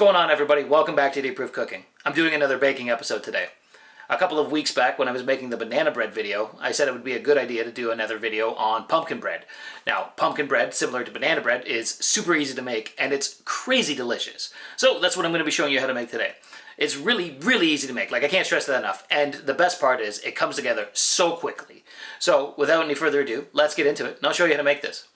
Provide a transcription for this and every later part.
going on, everybody? Welcome back to Deep Proof Cooking. I'm doing another baking episode today. A couple of weeks back when I was making the banana bread video, I said it would be a good idea to do another video on pumpkin bread. Now, pumpkin bread, similar to banana bread, is super easy to make and it's crazy delicious. So that's what I'm going to be showing you how to make today. It's really, really easy to make. Like, I can't stress that enough. And the best part is it comes together so quickly. So without any further ado, let's get into it and I'll show you how to make this.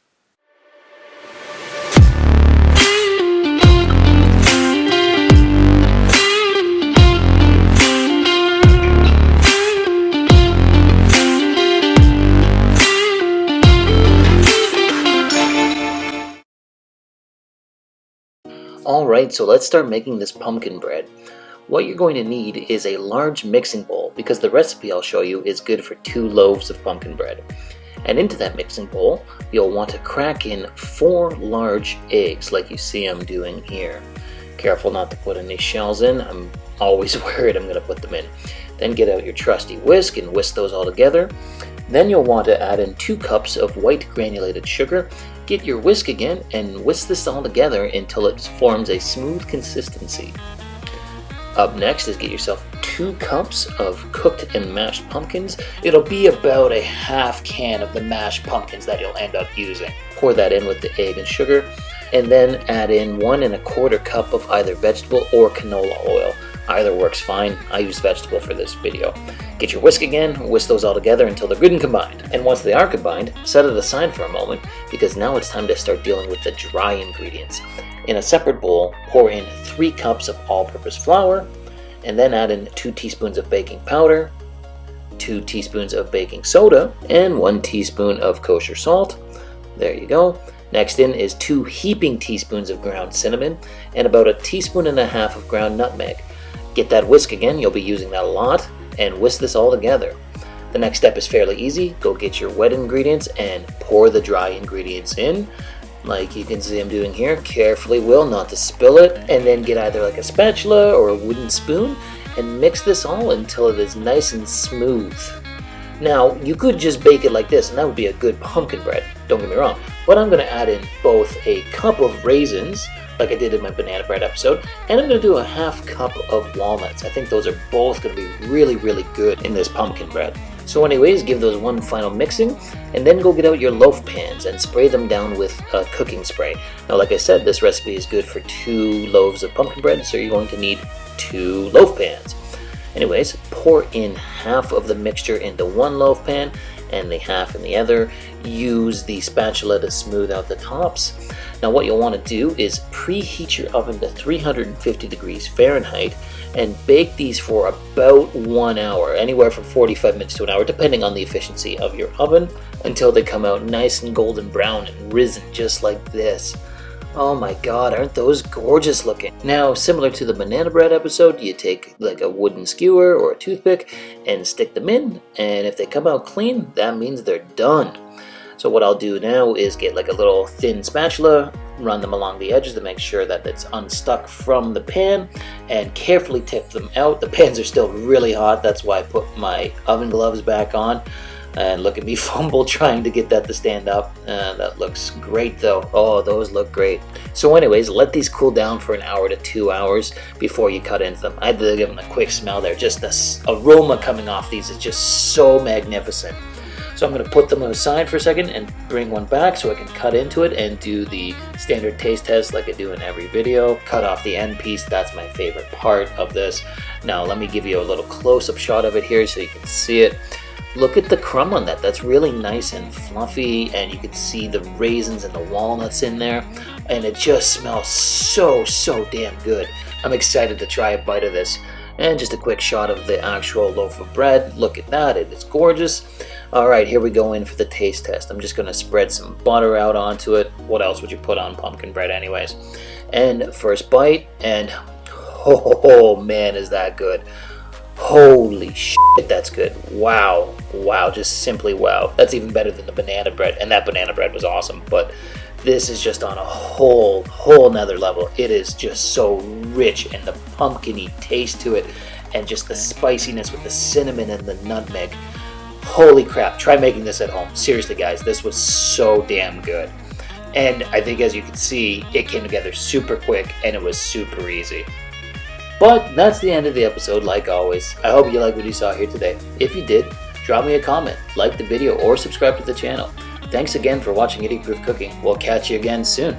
Alright, so let's start making this pumpkin bread. What you're going to need is a large mixing bowl because the recipe I'll show you is good for 2 loaves of pumpkin bread. And into that mixing bowl, you'll want to crack in 4 large eggs like you see I'm doing here. Careful not to put any shells in, I'm always worried I'm going to put them in. Then get out your trusty whisk and whisk those all together. Then you'll want to add in 2 cups of white granulated sugar. Get your whisk again and whisk this all together until it forms a smooth consistency. Up next is get yourself 2 cups of cooked and mashed pumpkins. It'll be about a half can of the mashed pumpkins that you'll end up using. Pour that in with the egg and sugar, and then add in 1 1/4 cup of either vegetable or canola oil. Either works fine. I use vegetable for this video. Get your whisk again, whisk those all together until they're good and combined. And once they are combined, set it aside for a moment because now it's time to start dealing with the dry ingredients. In a separate bowl, pour in 3 cups of all-purpose flour, and then add in 2 teaspoons of baking powder, 2 teaspoons of baking soda, and 1 teaspoon of kosher salt. There you go. Next in is 2 heaping teaspoons of ground cinnamon and about 1.5 teaspoons of ground nutmeg. Get that whisk again, you'll be using that a lot, and whisk this all together. The next step is fairly easy. Go get your wet ingredients and pour the dry ingredients in, like you can see I'm doing here. Carefully, not to spill it, and then get either like a spatula or a wooden spoon and mix this all until it is nice and smooth. Now, you could just bake it like this and that would be a good pumpkin bread, don't get me wrong, but I'm going to add in both a cup of raisins, like I did in my banana bread episode, and I'm going to do a 1/2 cup of walnuts. I think those are both going to be really, really good in this pumpkin bread. So anyways, give those one final mixing, and then go get out your loaf pans and spray them down with cooking spray. Now, like I said, this recipe is good for 2 loaves of pumpkin bread, so you're going to need 2 loaf pans. Anyways, pour in half of the mixture into one loaf pan and the half in the other. Use the spatula to smooth out the tops. Now what you'll want to do is preheat your oven to 350 degrees Fahrenheit and bake these for about 1 hour, anywhere from 45 minutes to an hour, depending on the efficiency of your oven, until they come out nice and golden brown and risen just like this. Oh my god, aren't those gorgeous looking? Now, similar to the banana bread episode, you take like a wooden skewer or a toothpick and stick them in, and if they come out clean, that means they're done. So what I'll do now is get like a little thin spatula, run them along the edges to make sure that it's unstuck from the pan, and carefully tip them out. The pans are still really hot, that's why I put my oven gloves back on. And look at me fumble trying to get that to stand up. That looks great though. Oh, those look great. So anyways, let these cool down for 1 hour to 2 hours before you cut into them. I had to give them a quick smell there. Just the aroma coming off these is just so magnificent. So I'm going to put them aside for a second and bring one back so I can cut into it and do the standard taste test like I do in every video. Cut off the end piece, that's my favorite part of this. Now let me give you a little close-up shot of it here so you can see it. Look at the crumb on that. That's really nice and fluffy, and you can see the raisins and the walnuts in there, and it just smells so damn good. I'm excited to try a bite of this. And just a quick shot of the actual loaf of bread. Look at that, it is gorgeous. Alright, here we go in for the taste test. I'm just going to spread some butter out onto it. What else would you put on pumpkin bread anyways? And first bite, and oh man, is that good. Holy shit, that's good. Wow, just simply wow. That's even better than the banana bread, and that banana bread was awesome, but this is just on a whole nother level. It is just so rich, and the pumpkin-y taste to it, and just the spiciness with the cinnamon and the nutmeg. Holy crap, try making this at home. Seriously guys, this was so damn good. And I think, as you can see, it came together super quick and it was super easy. But that's the end of the episode, like always. I hope you like what you saw here today. If you did, drop me a comment, like the video, or subscribe to the channel. Thanks again for watching Idiot Proof Cooking. We'll catch you again soon.